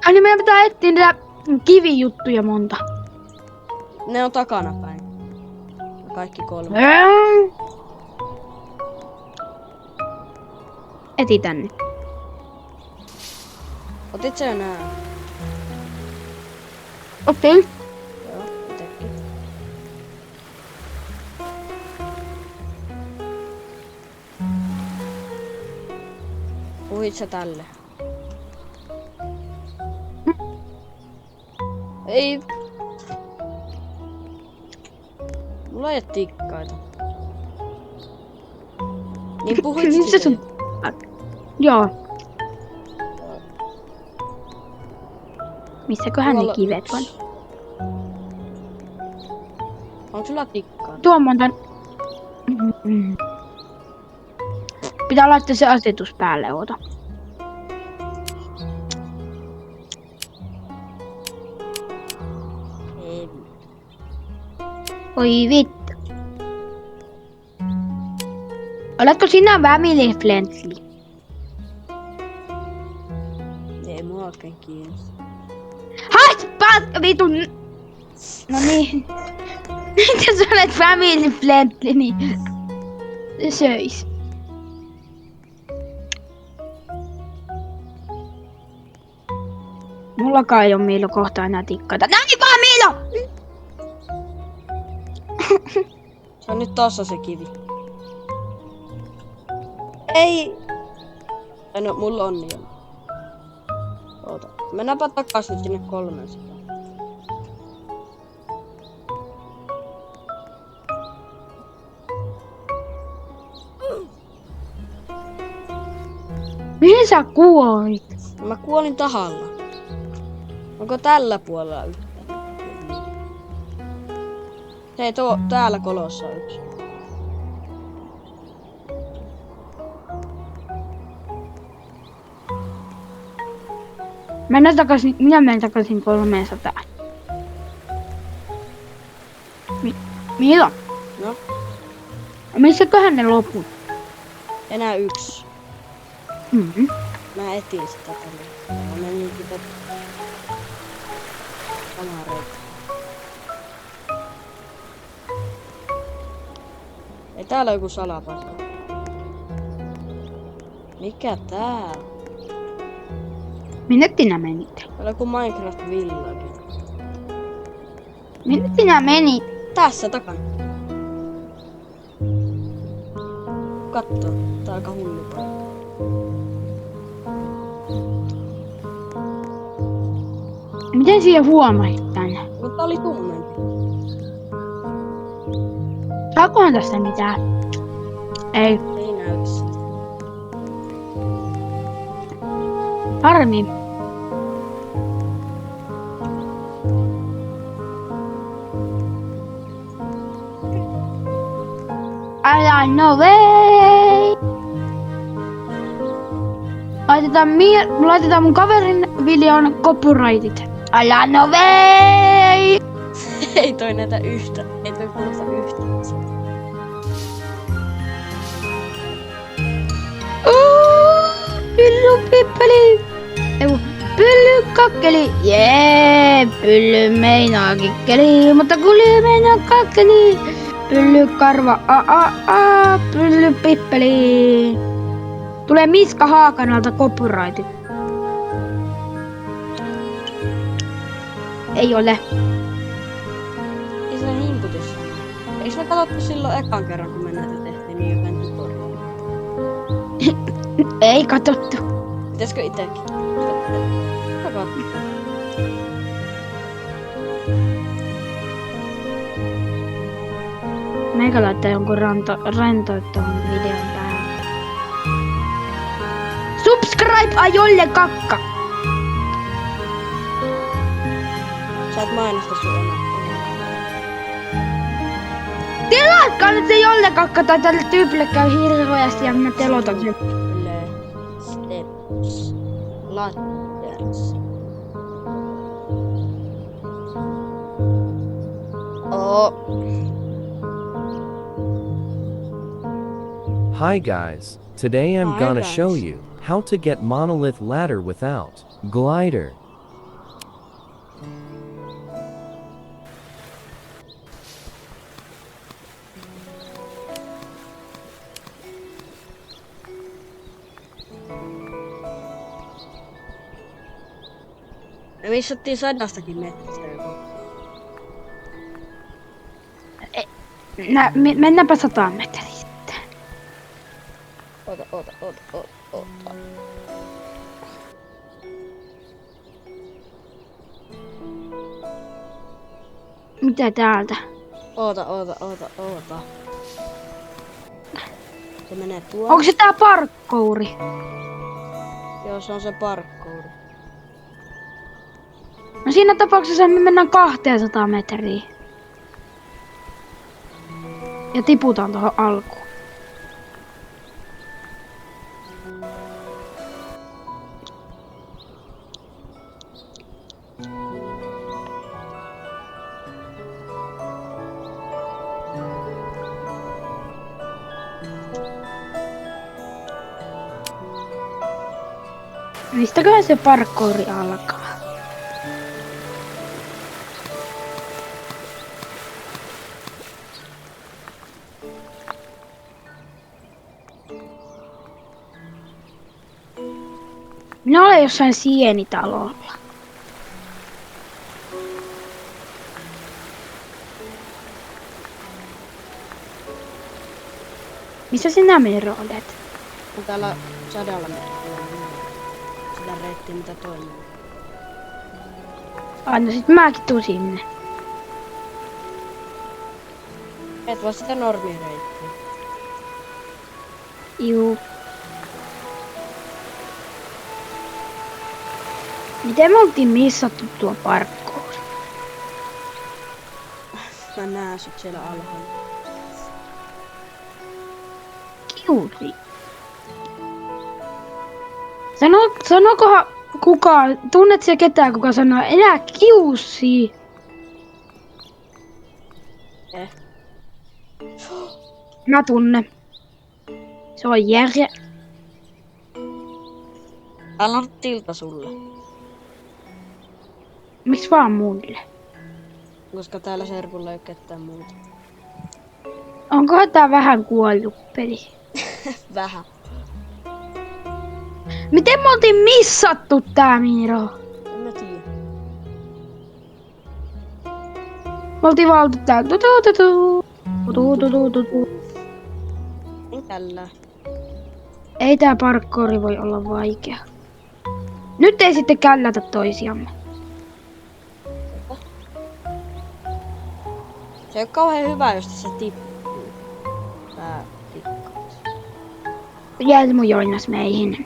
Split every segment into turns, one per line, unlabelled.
Ai niin meidän pitää etsiä niitä kivijuttuja monta.
Ne on takana päin. Kaikki 3.
Etitän nyt.
Otit sä jo nää?
Otin.
Joo, itekin. Puhuit sä tälle? Ei. Mulla ei oo tikkaita. Niin puhuit
Missä
sä
sun... Joo. Missäköhän ne kivet on?
Onko sulla tikkaa?
Tuo monta... Pitää laittaa se asetus päälle, oota.
Ei.
Oi vittu. Oletko sinä family friendly?
Ei mua oikein kiinnosta.
Hait! Paska vitun! No niin. Jos olet family friendly, niin se söis. Mullakaan ei oo Miilo kohta enää tikkaita. Näin vaan Miilo!
Se on nyt tossa se kivi. Ei! Tai no, mulla on niin. Oota. Mennäänpä takas nyt sinne 300.
Mihin sä kuolit?
Mä kuolin tahalla. Onko tällä puolella yhtään? Hei, täällä kolossa on yksi.
Minä menen takaisin 300. Miilo?
No,
Missäköhän ne loput?
enää yksi.
Mm-hmm.
Mä etin sitä tällä. Mä menin sitä samaa reittä. Ei täällä joku salapaikka. Mikä tää?
Minne sinä menit?
Täällä on joku Minecraft Village.
Minne sinä menit?
Tässä takana. Katso, tää on aika hullu paikka.
Miten siihen huomaisit tänne?
Mutta oli tummempi.
Saakohan tästä mitään? Ei.
Ei näy sitä.
Harmi. Älä no way! Laitetaan mun kaverin videon copyrightit. Älä no way!
Ei toi näitä yhtä. Ei toi kuulosta yhtään.
Pylly pippeli! Pylly kakkeli! Jee! Pylly meinaa kikkeli, mutta kuli meinaa kakkeli! Pylly karva, pylly pippeli! Tulee Miska Haakanalta copyrightit. Ei ole.
Ei se himputus. Eiks me katsottu silloin ekan kerran, kun me näitä tehtiin, niin jotain tutorialia?
Ei katsottu.
Pitäisikö itekin? Katso.
Meikä laittaa jonkun rentouttavan videon päälle. Subscribe ajolle kakka!
Sä et mainosta sun enää.
Tilatkaa nyt se jolle kakka tai tälle tyypille käy hirveästi ja minä telotan sen.
Steps. Ladders. Oh.
Hi guys, today I'm
Hi
gonna
guys.
show you how to get monolith ladder without glider.
Me missattiin 100 metristä joku.
Mennäänpä 100 metriä sitten.
Ota.
Mitä täältä?
Oota. Se menee tuolla.
Onko se tää parkouri?
Joo, se on se parkour.
No siinä tapauksessa me mennään 200 metriä. Ja tiputaan tuohon alkuun. Mistäköhän se parkouri alkaa? Minä olen jossain sienitalolla. Missä sinä Miro olet?
On täällä 100 metrillä. Sillä reittiä mitä toinen.
Aina sit mäkin tuun sinne.
Et vaan sitä normireittiä.
Juu. Miten me oltiin missattu tuo parkkouri?
Mä näen sut siellä alhaalla.
Kiuri. Sanokohan kukaan, tunnet sä ketään kuka sanoo enää kiusi? Mä tunnen. Se on Järje.
Täällä on tilta sulle.
Miksi vaan muille?
Koska täällä serkulla ei oo ketään muuta.
Onkohan tää vähän kuollut peli?
Vähän.
Miten me oltiin missattu tää, Miro?
En mä tiedä.
Me oltiin vaan oltu täällä.
En tällä.
Ei tää parkouri voi olla vaikea. Nyt ei sitten källätä toisiamme.
Se ei oo kauhean hyvä, jos tässä tippuu. Tää tikkaus.
Jelmu joinas meihin.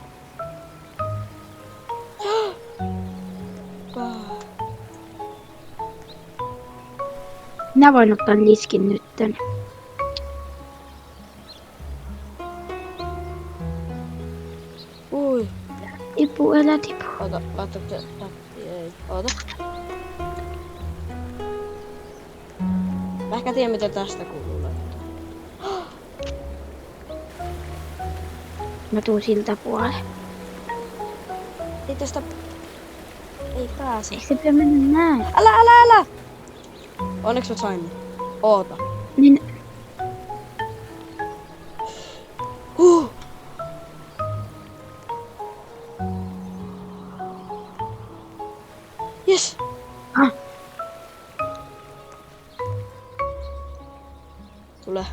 Minä voin ottaa liskin nytten.
Ui.
Tipu, älä tipu.
Ota, ei. Ota. Mä ehkä tiedän mitä tästä kuuluu laittaa.
Mä tuun siltä puolelle.
Ei tästä... Ei pääse.
Eikö se pidä mennä näin?
Älä! Onneksi mä sain. Oota.
Niin,
Yes!
ah,
Tule.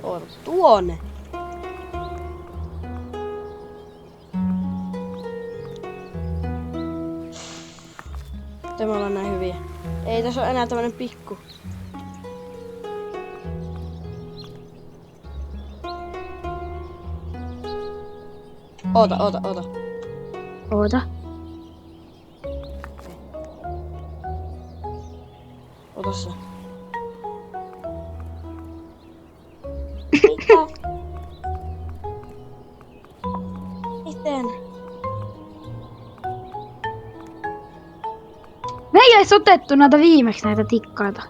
Oota, tuonne. Tämä ollaan näin hyviä. Ei tässä ole enää tämmönen pikku. Oota.
oota.
Ota se. Mitä? Miten?
Me ei edes otettu näitä viimeksi näitä tikkaita.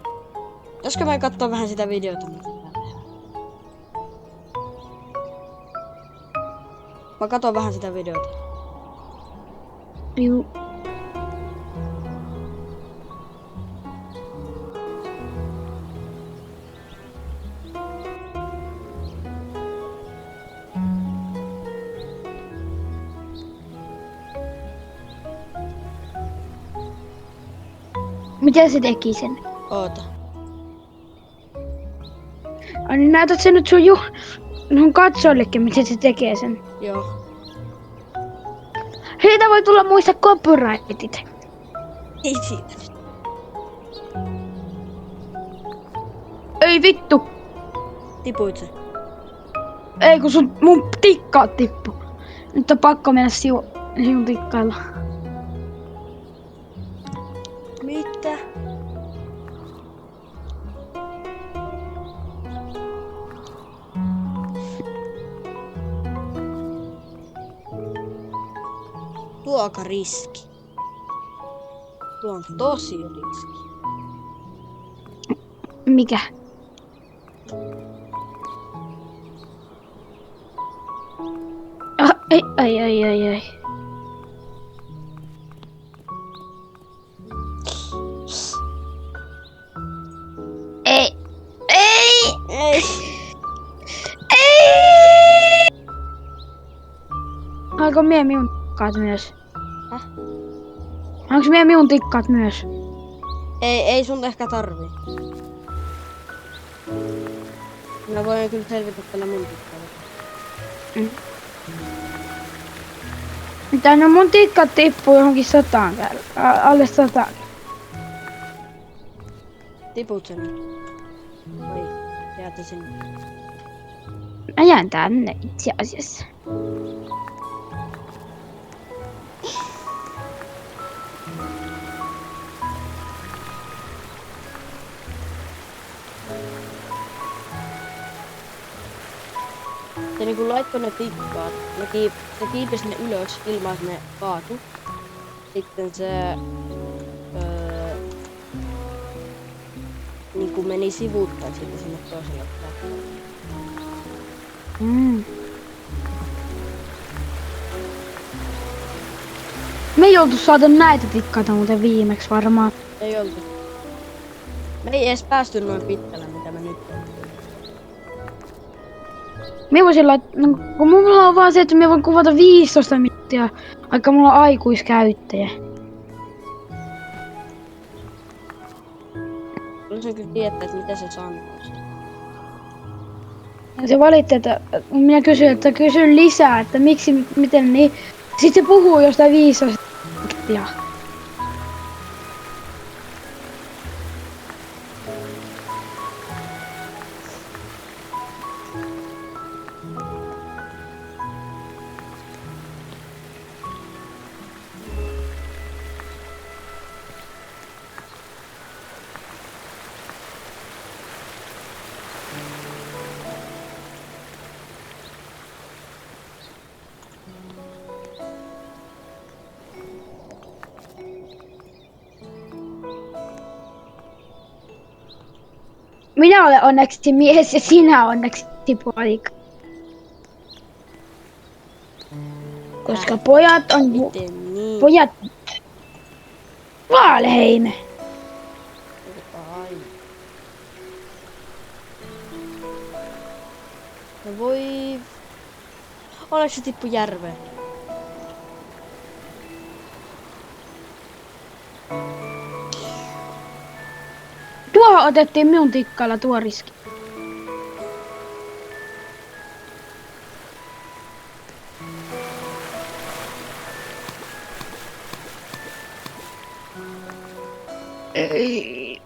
Pitäisikö mä katsoa vähän sitä videota, mitä tää tehdään? Mä katon vähän sitä videota.
Juu. Miten se teki sen?
Oota.
Ai, niin näytät sen nyt sun katsojillekin, miten se tekee sen.
Joo.
Siitä voi tulla muista copyrightit.
Ei siitä.
Ei vittu.
Tipuit se.
Ei kun mun tikkaat tippu. Nyt on pakko mennä sinun tikkailla.
Mitä? Tuo on aika riski. Tuo on tosi riski.
Mikä? Ai. Ei.
Ei.
Onko mie minun tikkaat myös?
Häh?
Onko mie minun tikkaat myös?
Ei sun ehkä tarvii. Mä voin kyllä selvitä tällä mun tikkailla.
Mitä no mun tikkat tippuu johonkin 100 alle 100.
Tiput sen nyt. Vai jäätä sinne.
Mä jään tänne itse asiassa.
Se niinku laittoi ne tikkaat. Se kiipesi ne ylös ilman, että ne kaatu. Sitten se niinku meni sivuuttaan sitten sinne toiselle puolelle.
Me ei oltu saada näitä tikkaita muuten viimeksi varmaan.
Ei oltu. Me ei edes päästy noin pitkälle, mitä me nyt on.
Me voisin laittaa, no, kun mulla on vaan se, että me voin kuvata 15 minuuttia, vaikka mulla on aikuiskäyttäjä.
Haluaisin kyllä tietää, että mitä se sanoo.
Ja se valitti, että minä kysyin, että kysyn lisää, että miksi, miten niin. Sitten se puhuu jostain 15 minuuttia. Minä olen onneksi mies ja sinä onneksi poika. Koska pojat on...
Miten niin?
Pojat... Valheime.
Ai. No voi... Onneksi se tippu järveen?
Tuohon otettiin minun tikkailla tuo riski. Ei.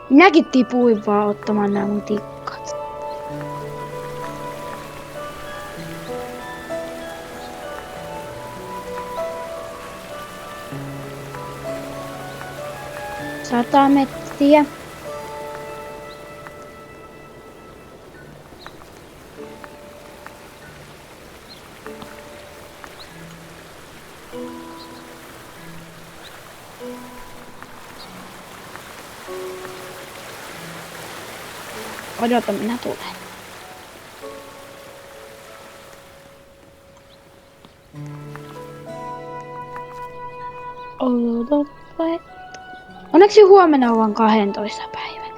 Minäkin tipuin vaan ottamaan nämä mun tikkat. Sata metriä. Odota, minä tulen. Odota. Onneksi huomenna on vain 12 päivän.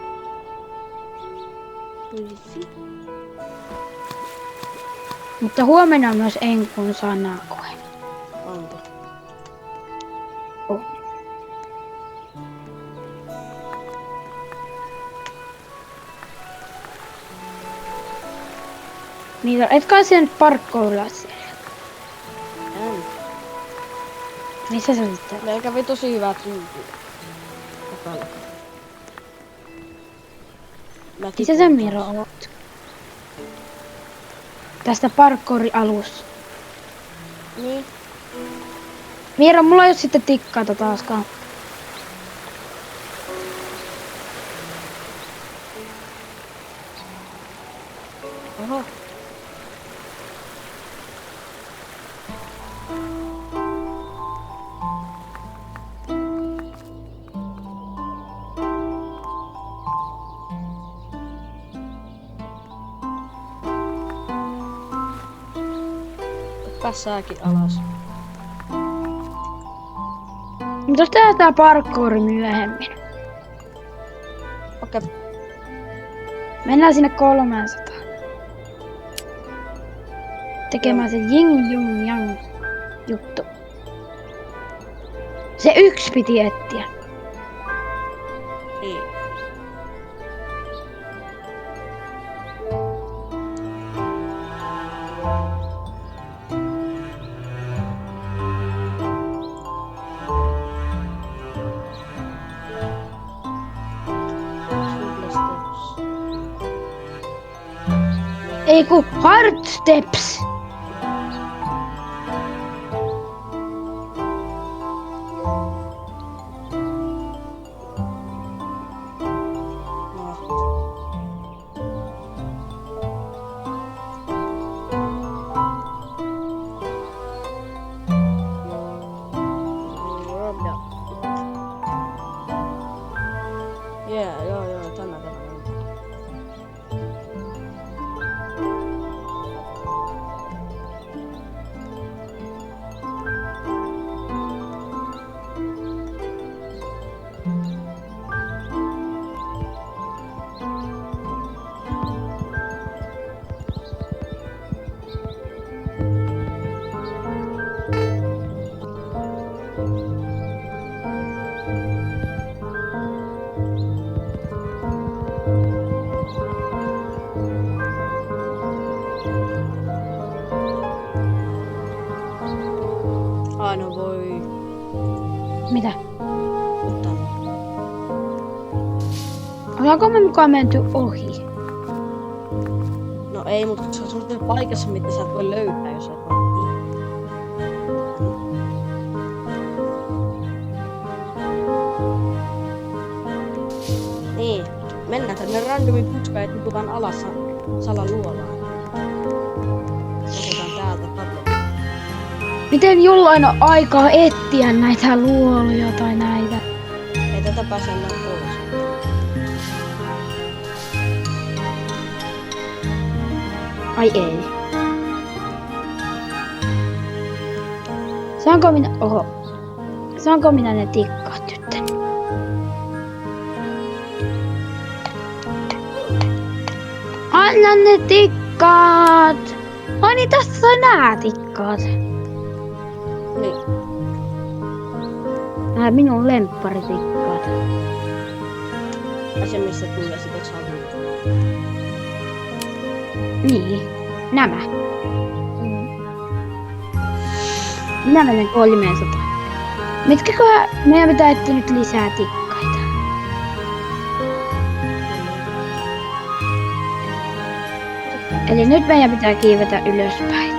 Mutta huomenna on myös Enkun sanakoe.
Onko?
Niitä, etkä siellä nyt parkkoilla siellä.
En.
Missä sä sitten?
Meillä kävi tosi hyvä tyyppi. Takalla.
Missä sä Miro oot? Tästä parkourialussa.
Niin.
Miro, mulla ei oo sitten tikkaita taaskaan.
Oho. Pääsääkin alas.
Mutta jos tehdään tää parkouri myöhemmin.
Okei.
Mennään sinne 300. Tekemään se jing jung jang juttu. Se yksi piti etsiä.
Niin.
Ei ku hard steps.
Joo, tämä. No voi.
Mitä?
Ottaa.
Ollaanko me mukaan menty ohi?
No ei, mutta se on semmoinen paikassa, mitä sä et voi löytää, jos et voi. Niin. Mennään tänne randomin putskaan ja tiputaan alas salaluolaan. Otetaan täältä tabletti.
Miten jollain on aikaa etsiä näitä luoluja tai näitä?
Ei tätä pääse enää pois.
Ai ei. Saanko minä... Oho. Saanko minä ne tikkaat tyttön? Anna ne tikkaat! Ai niin, tässä on nää tikkaat.
Niin.
Nää minun lempparitikkaat.
Ja se missä tulee sitä savua.
Niin. Nämä. Minä menen 300. Mitkäköhän meidän pitää etsiä nyt lisää tikkaita? Eli nyt meidän pitää kiivetä ylöspäin.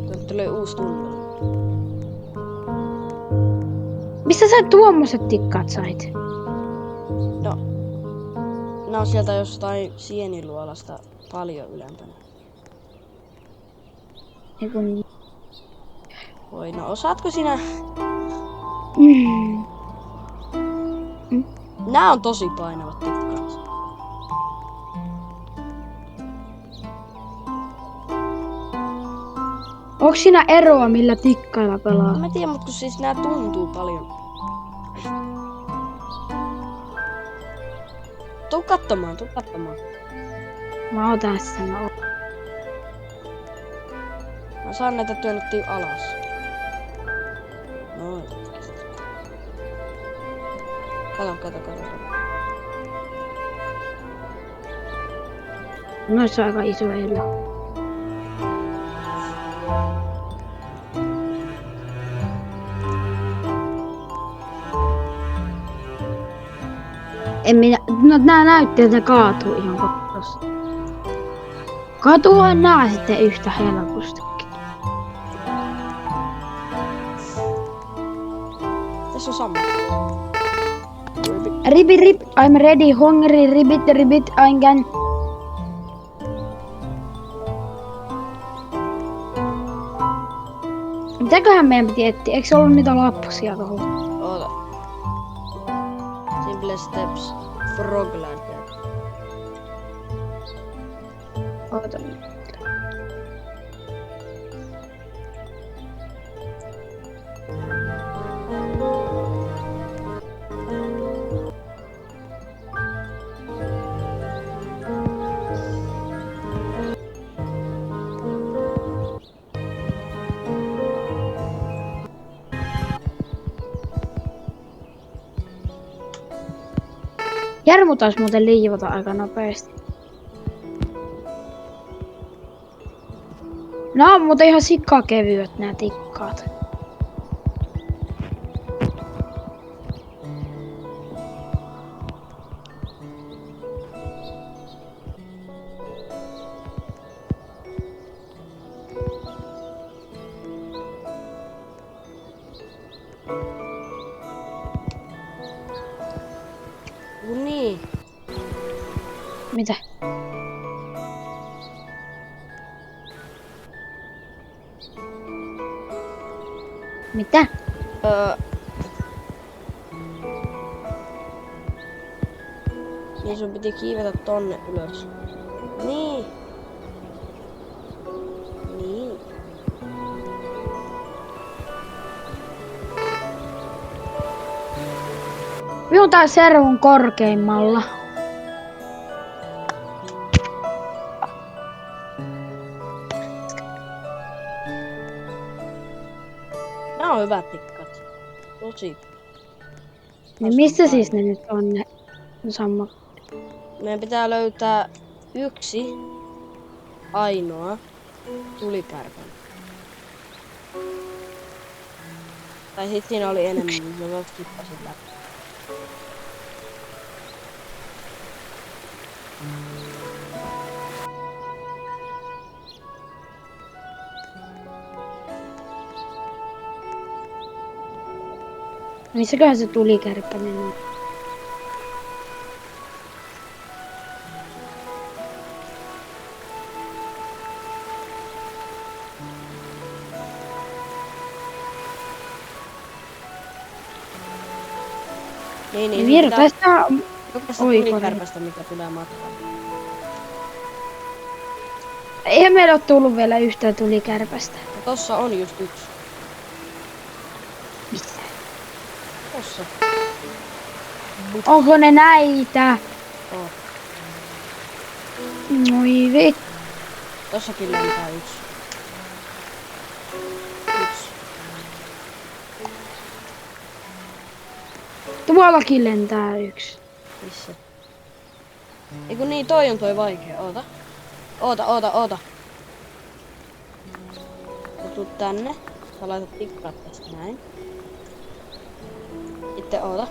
Tuolta tulee uusi tunneli.
Mistä sä tuommoiset tikkaat sait?
No. Nää on sieltä jostain sieniluolasta paljon ylempänä.
Eiku niin.
Voi, no osaatko sinä? Nää on tosi painavat tikkaat.
Onks siinä eroa millä tikkailla pelaa?
Mä tiedän, mutta kun siis nää tuntuu paljon. Tuu katsomaan.
Mä oon tässä.
Mä saan näitä työnnettyä alas. Noin. Kato.
Noissa on aika iso elo. En minä, no nää näytteeltä kaatuu ihan kokossa. Kaatuuhan nää sitten yhtä helpostikin.
Tässä on sama.
Rip, I'm ready, hungry, ribbit, I'm can. Mitäköhän meidän piti etsiä? Eikö se ollut niitä lappusia tuohon?
Oota. Simple steps. Frogland.
Oota. Jarmu taisi muuten liivota aika nopeasti. Nää on muuten ihan sikakevyet nää tikkaat.
Niin.
Mitä? Mitä?
Niin sun piti kiivetä tonne ylös. Niin.
Minun tää servun korkeimmalla.
Nää on hyvät tikkat. Tosi.
Niin missä siis ne nyt on ne sammakot?
Meidän pitää löytää yksi ainoa tulikärpänen. Tai sit siinä oli enemmän, mutta mä skippasin läpi.
Missäköhän se tulikärppänen on?
Niin,
Mieru, tässä on...
jokaista
Oi,
tulikärpästä, mikä tulee matkaan.
Eihän meillä ole tullut vielä yhtään tulikärpästä.
Ja tossa on just yksi.
Missä?
Tossa.
Onko ne näitä?
Oh.
Moi vi.
Tossakin lentää yksi.
Tuollakin lentää yksi.
Missä? Eiku niin, toi on toi vaikea. Oota. Sä tuut tänne. Sä laitat tikkaat tästä näin. Sitten oota.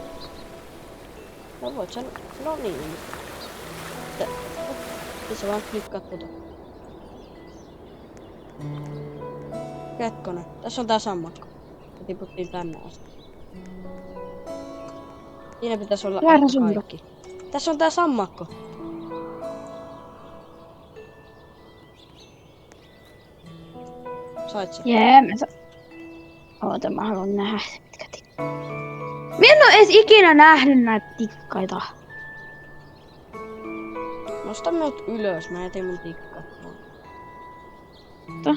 No voit sä... No niin. Sitten sä vaan klikkaat tuota. Ketkonen. Tässä on tää sammakko. Me tiputtiin tänne asti. Siinä pitäisi olla kaikki. Tässä on tää sammakko. Sait sen?
Jee, Oota, mä haluan nähdä mitkä tikkaat. Minä en oo edes ikinä nähnyt näitä tikkaita.
Nosta minut ylös, mä etin mun tikkaat.
Mitä?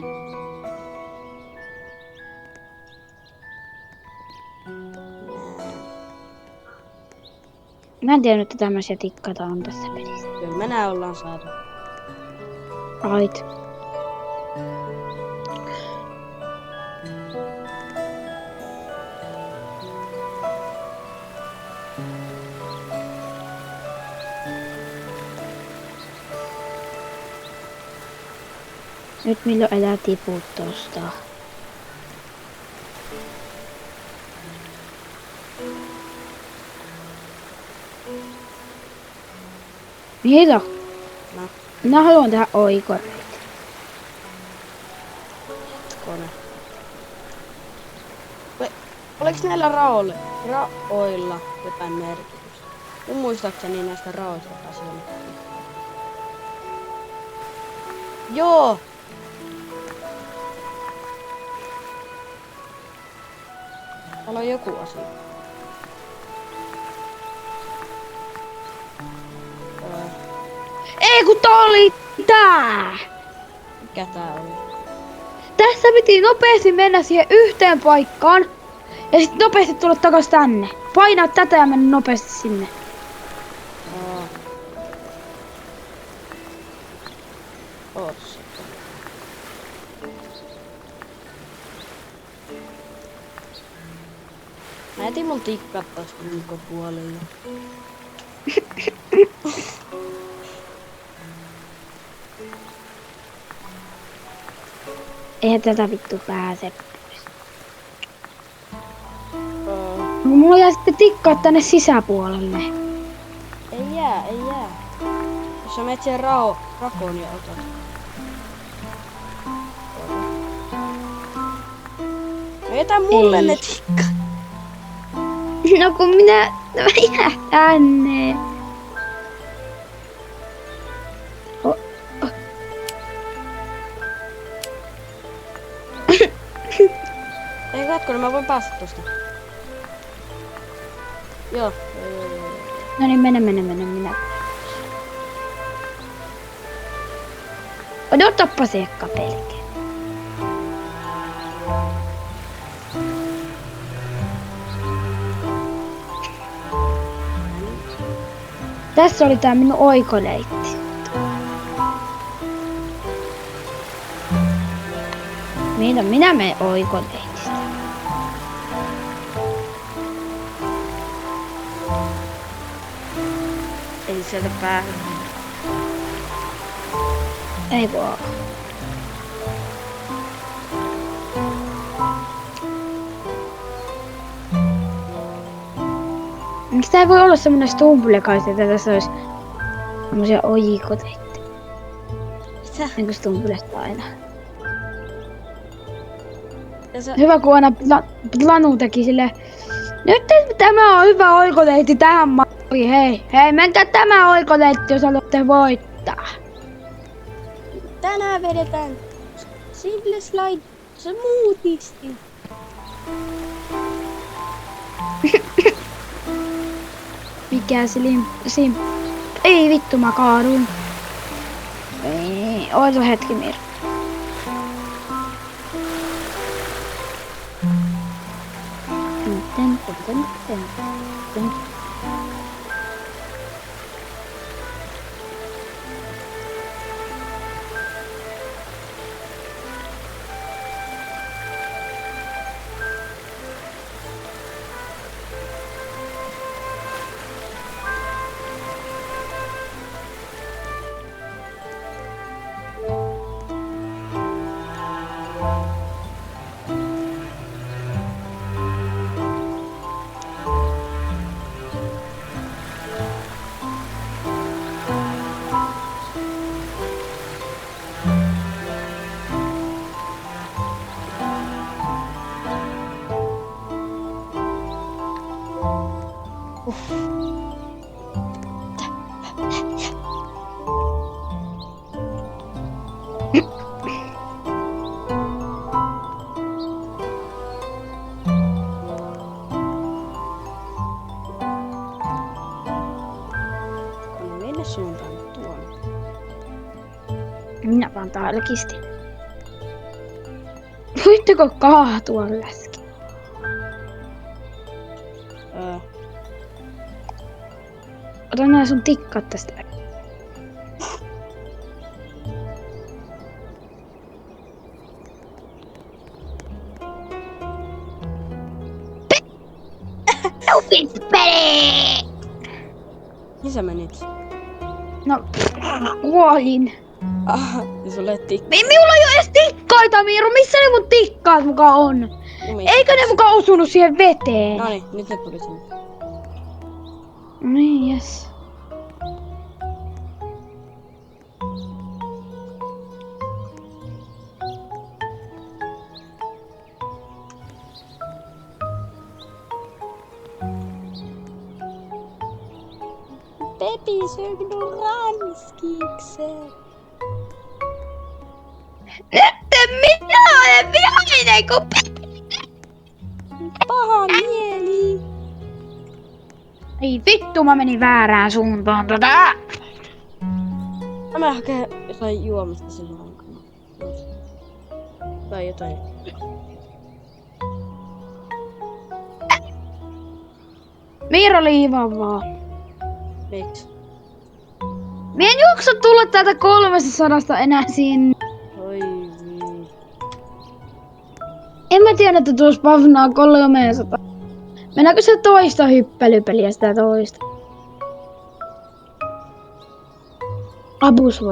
Mä en tiennyt, että tämmöisiä tikkaita on tässä pelissä.
Kyllä me nää ollaan saatu.
Right. Nyt milloin elää tiput tosta. Mitä?
No,
Minä haluan tehdä oikoreita.
kone. Oliks näillä raoilla jotain merkitystä? Mun muistaakseni näistä raoista taisi olla. Joo! Täällä on joku asia.
Ei kun tää oli tää!
Mikä tää oli?
Tässä piti nopeasti mennä siihen yhteen paikkaan. Ja sitten nopeasti tulla takas tänne. Painaa tätä ja mennä nopeasti sinne.
Aa. Oots. Mä etin mun tikkat tosta ulkopuolelle.
Eihän tätä vittu pääse.
Aa.
No, mulla jää sitten tikkaat tänne sisäpuolelle.
Ei jää. Jos sä menet siihen rakoon ja otat. Vetä mulle
Ei.
ne tikkat.
No kun minä jää tänne.
Ei katko, mä voin päästä tosta. Joo.
No niin, mene minä. Odotappa Sekka pelkää. Tässä oli tää minun oikoleitti. Milloin minä menen oikoleitistä?
Ei sieltä pääse.
Ei voi. Miksi tää ei voi olla semmonen stumpulekaista, että tässä olisi semmosia ojikoteita?
Mitä?
Niin kuin stumpulesta aina.
Ja sä...
Hyvä kun aina Planu teki silleen. Nyt tämä on hyvä oikoleitti tähän malliin. Hei, menkää tämä oikoleitti, jos haluatte voittaa.
Tänään vedetään single slide smoothiesti.
Mikä sim... Ei vittu, mä kaaduin. Ei, oota hetki Mir.
Minne suuntaan tuonne?
Minä vaan tarkistin. Voitteko kaatua läski? Ota nää sun tikkat tästä.
Mihin sä menit?
No, kuolin.
Ja sulle tikka.
Minulla ei oo edes tikkaita, Miiru. Missä ne mun tikkaat muka on? Eikö ne muka osunut siihen veteen?
Noniin, nyt ne tuli sinne.
Niin, jes.
Pepi syönyt ranskiksen.
Nyt minä olen vihainen, kun
Paha mieli.
ei vittu, mä menin väärään suuntaan tätä.
Mä hakee jotain juomista silloin. Tai jotain.
Miiro liivaa vaan.
Miksi?
Mie en juoksu tulla täältä 300 enää sinne.
Oi vii.
En mä tiedä, että tuossa pavnaa 300. Mennäänkö se toista hyppelypeliä sitä toista? Abus vai?